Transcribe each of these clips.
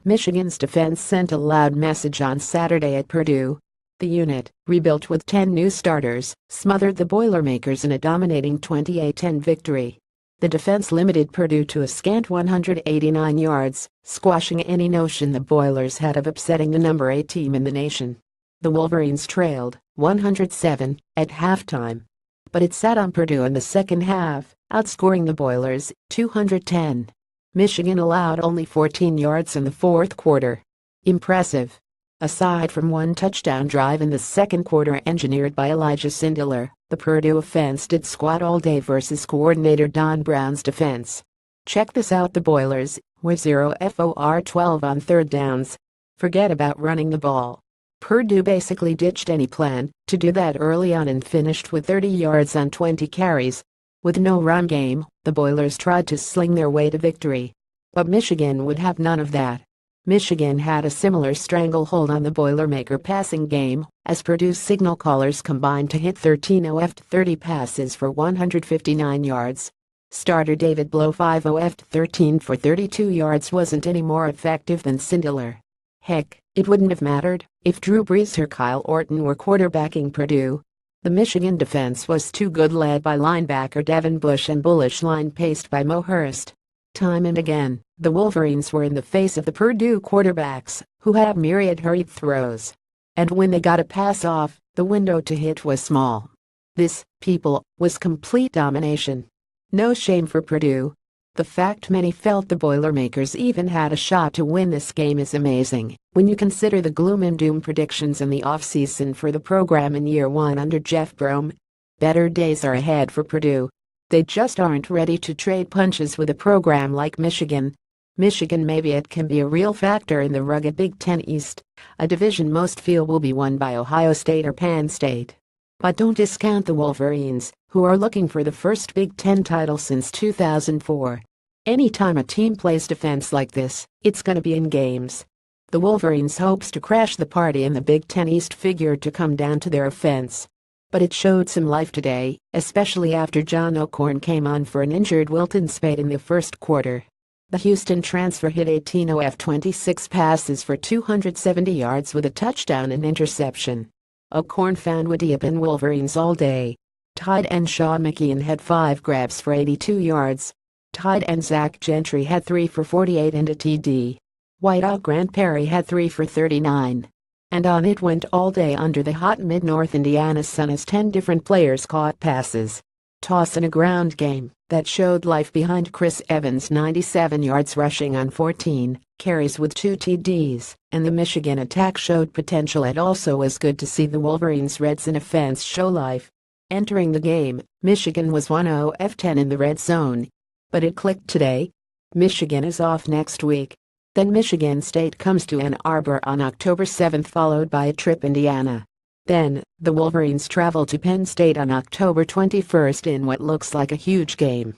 Michigan's defense sent a loud message on Saturday at Purdue. The unit, rebuilt with 10 new starters, smothered the Boilermakers in a dominating 28-10 victory. The defense limited Purdue to a scant 189 yards, squashing any notion the Boilers had of upsetting the number 8 team in the nation. The Wolverines trailed 107 at halftime, but it sat on Purdue in the second half, outscoring the Boilers 210. Michigan allowed only 14 yards in the fourth quarter. Impressive. Aside from one touchdown drive in the second quarter engineered by Elijah Sindelar, the Purdue offense did squat all day versus coordinator Don Brown's defense. Check this out: the Boilers were 0 for 12 on third downs. Forget about running the ball. Purdue basically ditched any plan to do that early on and finished with 30 yards on 20 carries. With no run game, the Boilers tried to sling their way to victory. But Michigan would have none of that. Michigan had a similar stranglehold on the Boilermaker passing game, as Purdue's signal callers combined to hit 13 of 30 passes for 159 yards. Starter David Blow 5 of 13 for 32 yards wasn't any more effective than Sindelar. Heck, it wouldn't have mattered if Drew Brees or Kyle Orton were quarterbacking Purdue. The Michigan defense was too good, led by linebacker Devin Bush and bullish line paced by Mo Hurst. Time and again, the Wolverines were in the face of the Purdue quarterbacks, who had myriad hurried throws. And when they got a pass off, the window to hit was small. This, people, was complete domination. No shame for Purdue. The fact many felt the Boilermakers even had a shot to win this game is amazing when you consider the gloom and doom predictions in the offseason for the program in year one under Jeff Brom. Better days are ahead for Purdue. They just aren't ready to trade punches with a program like Michigan. Maybe it can be a real factor in the rugged Big Ten East, a division most feel will be won by Ohio State or Penn State. But don't discount the Wolverines, who are looking for the first Big Ten title since 2004. Anytime a team plays defense like this, it's gonna be in games. The Wolverines' hopes to crash the party in the Big Ten East figured to come down to their offense. But it showed some life today, especially after John O'Korn came on for an injured Wilton Speight in the first quarter. The Houston transfer hit 18 of 26 passes for 270 yards with a touchdown and interception. O'Korn found Woody up in Wolverines all day. Tight end Sean McKeon had 5 grabs for 82 yards. Tight end Zach Gentry had 3 for 48 and a TD. Wideout Grant Perry had 3 for 39. And on it went all day under the hot mid-North Indiana sun as 10 different players caught passes. Toss in a ground game that showed life behind Chris Evans' 97 yards rushing on 14 carries with 2 TDs, and the Michigan attack showed potential. It also was good to see the Wolverines' Reds in offense show life. Entering the game, Michigan was 1 of 10 in the red zone. But it clicked today. Michigan is off next week. Then Michigan State comes to Ann Arbor on October 7th, followed by a trip to Indiana. Then, the Wolverines travel to Penn State on October 21st in what looks like a huge game.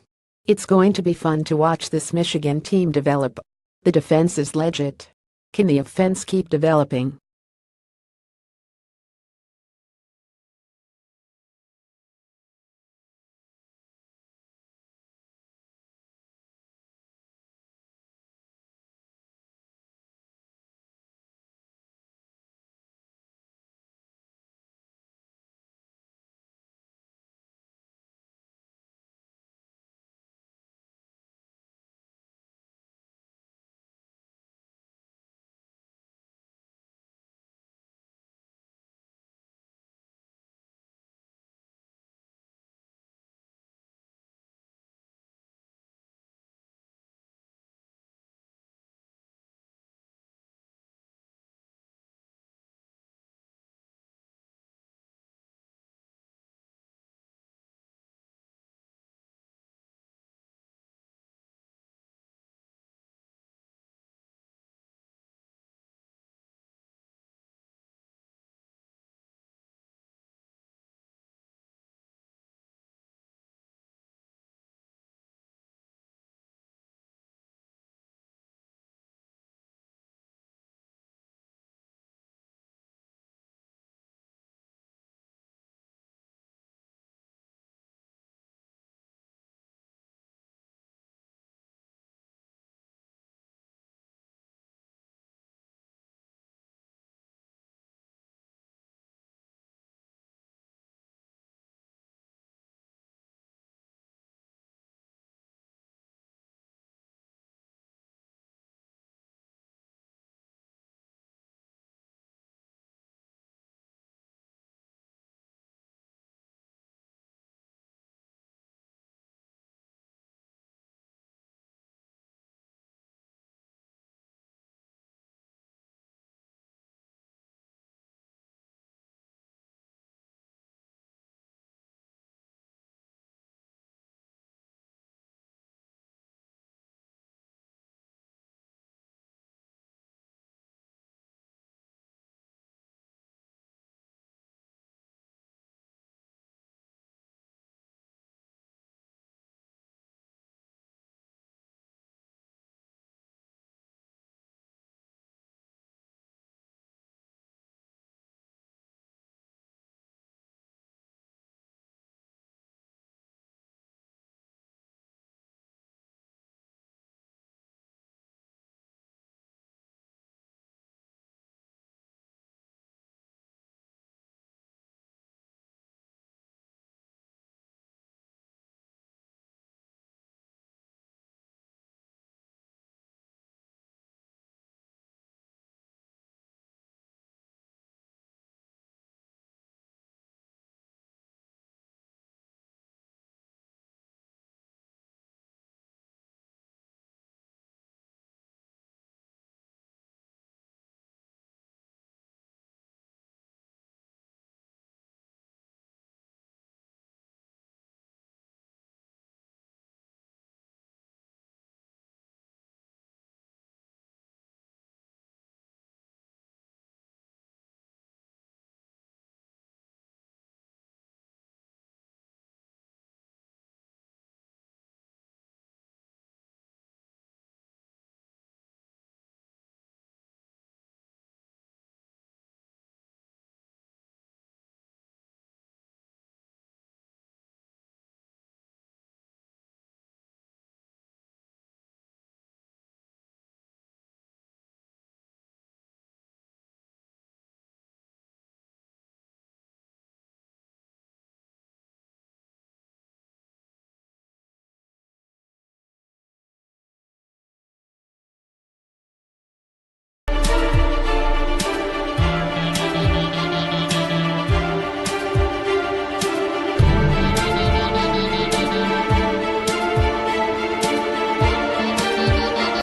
It's going to be fun to watch this Michigan team develop. The defense is legit. Can the offense keep developing?